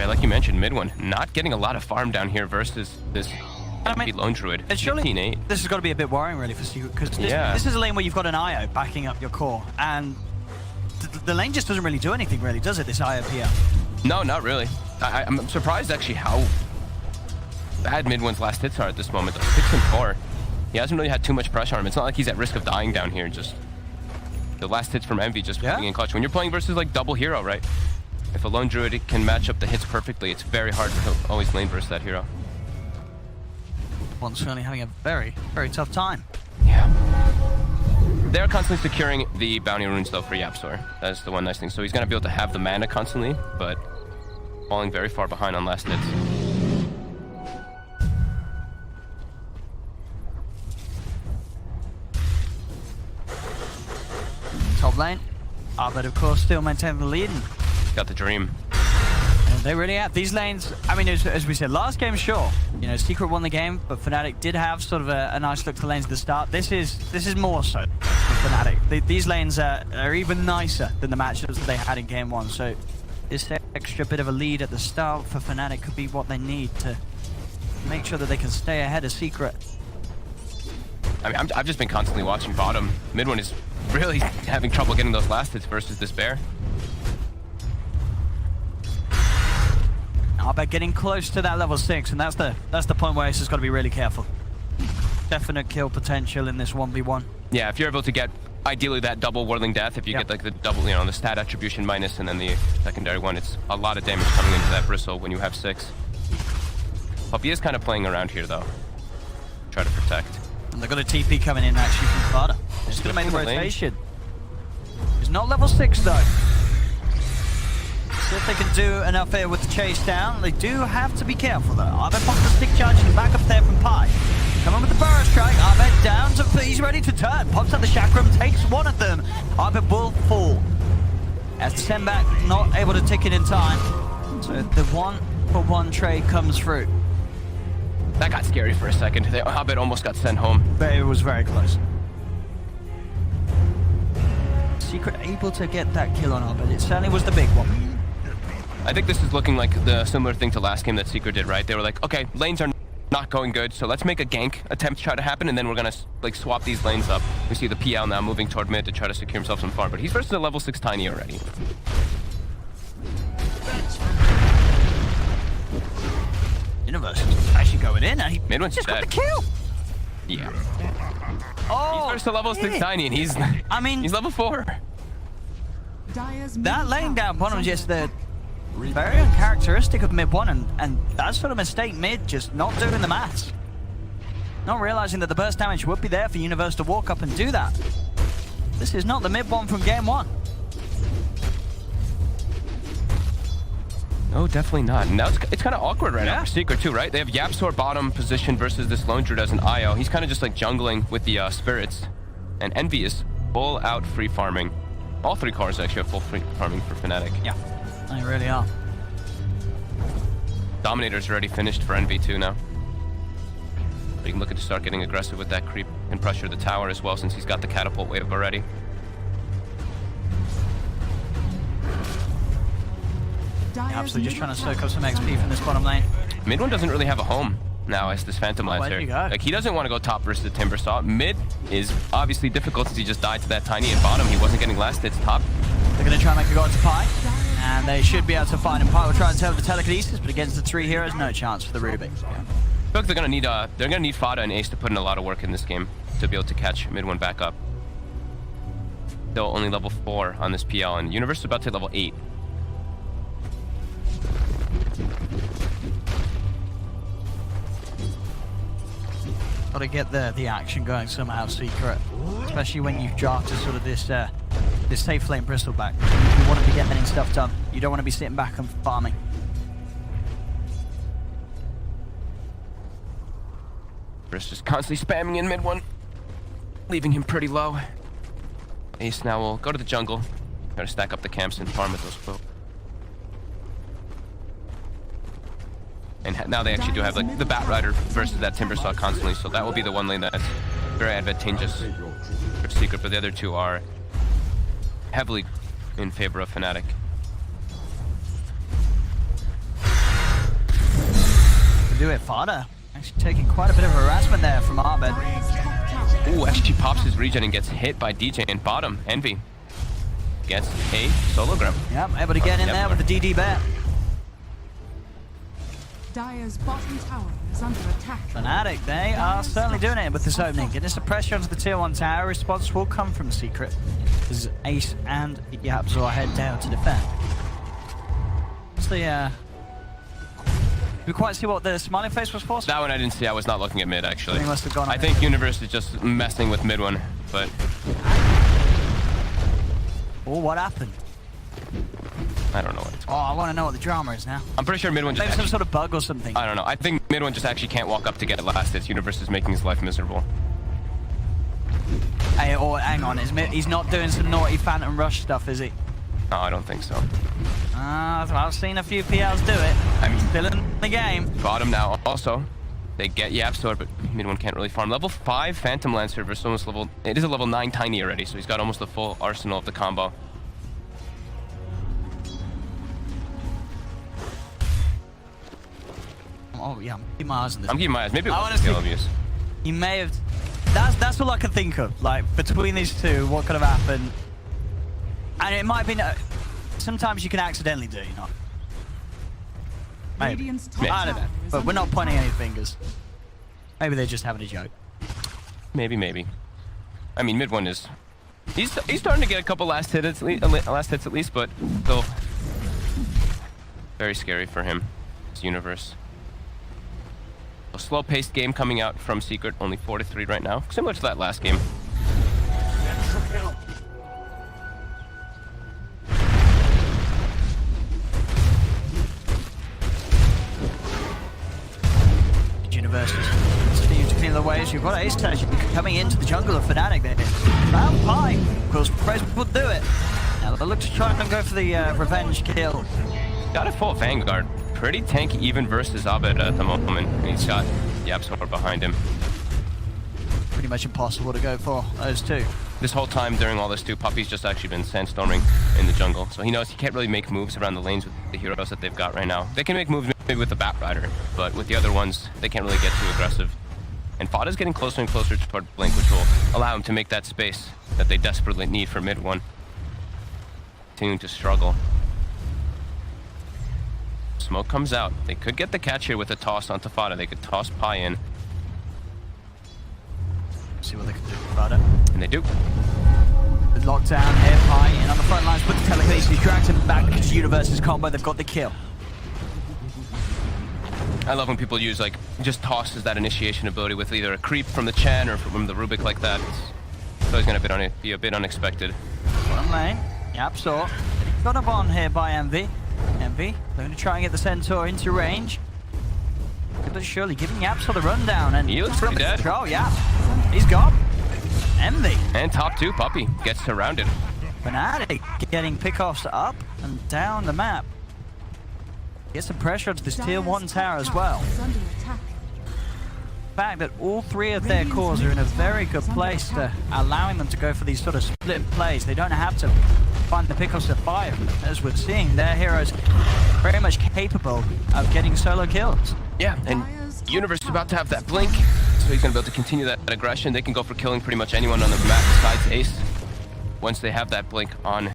Okay, like you mentioned, mid one not getting a lot of farm down here versus this lone druid. It's surely 15-8. this has got to be a bit worrying really for Secret, because this is a lane where you've got an IO backing up your core, and the lane just doesn't really do anything, really, does it? This IO here. No, not really. I'm surprised actually how bad mid one's last hits are at this moment. 6 and 4. He hasn't really had too much pressure on him. It's not like he's at risk of dying down here. Just the last hits from Envy just putting in clutch. When you're playing versus like double hero, right? If a lone druid can match up the hits perfectly, it's very hard to always lane versus that hero. One's certainly having a very, very tough time. Yeah. They're constantly securing the bounty runes though for Yapsor. That's the one nice thing. So he's gonna be able to have the mana constantly, but falling very far behind on last hits. Top lane. But of course still maintaining the lead. Got the dream. And they really have. These lanes, I mean, as we said, last game, sure. You know, Secret won the game, but FNATIC did have sort of a nice look to the lanes at the start. This is more so for FNATIC. These lanes are even nicer than the matchups that they had in game one. So this extra bit of a lead at the start for FNATIC could be what they need to make sure that they can stay ahead of Secret. I mean, I've just been constantly watching bottom. Mid one is really having trouble getting those last hits versus this bear. But getting close to that level 6, and that's the point where Ace has got to be really careful. Definite kill potential in this 1v1. Yeah, if you're able to get ideally that double whirling death, if you get like the double, you know, the stat attribution minus and then the secondary one, it's a lot of damage coming into that bristle when you have 6. Puppy is kind of playing around here though. Try to protect. And they've got a TP coming in actually from Fada. Just going to make the rotation. He's not level 6 though. See if they can do enough here with the chase down. They do have to be careful though. Arbet pops the stick charge and back up there from Pi. Coming with the burrow strike. Arbet down to, he's ready to turn. Pops out the chakram, takes one of them. Arbet will fall. As the send back, not able to tick it in time. So the 1-for-1 trade comes through. That got scary for a second. Arbet almost got sent home. But it was very close. Secret able to get that kill on Arbet. It certainly was the big one. I think this is looking like the similar thing to last game that Secret did, right? They were like, okay, lanes are not going good, so let's make a gank attempt to try to happen, and then we're gonna like swap these lanes up. We see the PL now moving toward mid to try to secure himself some farm, but he's versus a level 6 Tiny already. Universe actually going in, and he Mid-one's just got dead. the kill. Yeah. Oh, He's versus a level 6 Tiny, and he's level 4. That laying down bottom just very uncharacteristic of mid 1, and that sort of mistake mid, just not doing the maths. Not realizing that the burst damage would be there for Universe to walk up and do that. This is not the mid 1 from game 1. No, definitely not. And now it's kind of awkward right now for Secret too, right? They have Yapsor bottom position versus this lone druid as an IO. He's kind of just like jungling with the spirits. And Envy is full out free farming. All 3 cores actually are full free farming for FNATIC. Yeah, they really are. Dominator's already finished for Envy too now. But he can look to start getting aggressive with that creep and pressure the tower as well, since he's got the catapult wave already. Absolutely just trying to soak up some XP from this bottom lane. Mid one doesn't really have a home now as this Phantom Lancer. Where did he go? Like, he doesn't want to go top versus the Timber Saw. Mid is obviously difficult since he just died to that Tiny, and bottom he wasn't getting last hits. Top. They're going to try and make a go to Pi, and they should be able to find him. Pi will try and tell the telekinesis, but against the 3 heroes, no chance for the Ruby. I feel like they're gonna need Fada and Ace to put in a lot of work in this game to be able to catch mid one back up. Still only level 4 on this PL, and Universe is about to level 8. Got to get the action going somehow, Secret. Especially when you've drafted sort of this safe lane Bristol back. You want to be getting stuff done. You don't want to be sitting back and farming. Chris just constantly spamming in mid one, leaving him pretty low. Ace now will go to the jungle, try to stack up the camps and farm with those folk. And now they actually do have like the Bat Rider versus that Timber Saw constantly, so that will be the one lane that's very advantageous for Secret, but the other 2 are heavily in favor of FNATIC. do it. Fada actually taking quite a bit of harassment there from Arbed. Ooh, actually pops his regen and gets hit by DJ in bottom. Envy gets a solo grab. Yep, able to get in there with the DD bet. Dire's bottom tower is under attack. FNATIC, they are certainly doing it with this opening. Getting some pressure onto the tier 1 tower. Response will come from Secret. As Ace and Yapzor head down to defend. What's the, did we quite see what the smiling face was for? That one I didn't see. I was not looking at mid, actually. He must have gone I think Universe is just messing with mid one, but... Oh, what happened? I don't know what it's Oh, called. I want to know what the drama is now. I'm pretty sure mid one just Maybe some sort of bug or something. I don't know. I think mid one just actually can't walk up to get it last. It's Universe is making his life miserable. Hey, or hang on, he's not doing some naughty Phantom Rush stuff, is he? No, I don't think so. I've seen a few PLs do it. I mean, Still in the game. bottom now also. They get Yapzor, but mid one can't really farm. Level 5 Phantom Lancer versus almost level... It is a level 9 Tiny already, so he's got almost the full arsenal of the combo. Oh, yeah, I'm keeping my eyes on this. I'm keeping my eyes. Maybe it was Honestly, skill abuse. He may have... That's all I can think of. Like, between these two, what could have happened? And it might be... Sometimes you can accidentally do, you know? Maybe. Radiant's top I don't know. tower is But we're under not pointing attack. any fingers. Maybe they're just having a joke. Maybe. I mean, mid one is... He's starting to get a couple last hits at least, but still very scary for him. It's Universe. A slow-paced game coming out from Secret, only 4-3 right now, similar to that last game. Universe continue to clear the ways. You've got Ace Touch coming into the jungle of FNATIC there. Found Pie. Of course, Price will do it. Now they look to try and go for the revenge kill. Got a full Vanguard. Pretty tanky even versus Abed at the moment. He's got Yapzor behind him. Pretty much impossible to go for those two. This whole time during all this too, Puppy's just actually been sandstorming in the jungle. So he knows he can't really make moves around the lanes with the heroes that they've got right now. They can make moves maybe with the Batrider, but with the other ones, they can't really get too aggressive. And Fada's getting closer and closer toward Blink, which will allow him to make that space that they desperately need for mid one. Continuing to struggle. Smoke comes out. They could get the catch here with a toss onto Fada. They could toss Pi in. See what they can do with Fada. And they do. The lockdown here, Pi in on the front lines with the telekinesis. Drags him back to Universe's combo. They've got the kill. I love when people use like just toss as that initiation ability with either a creep from the Chen or from the Rubik like that. It's always going to be a bit unexpected. One lane. Yapzor. Got a bomb here by Envy. Envy going to try and get the Centaur into range. But surely giving Yapzor the rundown, and He looks pretty dead. Oh yeah, he's gone. Envy. And top two, Puppy gets surrounded. FNATIC getting pickoffs up and down the map. Get some pressure onto this tier 1 tower as well. Is under attack. The fact that all three of their cores are in a very good place to allowing them to go for these sort of split plays. They don't have to find the pickoffs to fire. As we're seeing, their heroes very much capable of getting solo kills. Yeah, and Universe is about to have that blink, so he's going to be able to continue that aggression. They can go for killing pretty much anyone on the map besides Ace once they have that blink on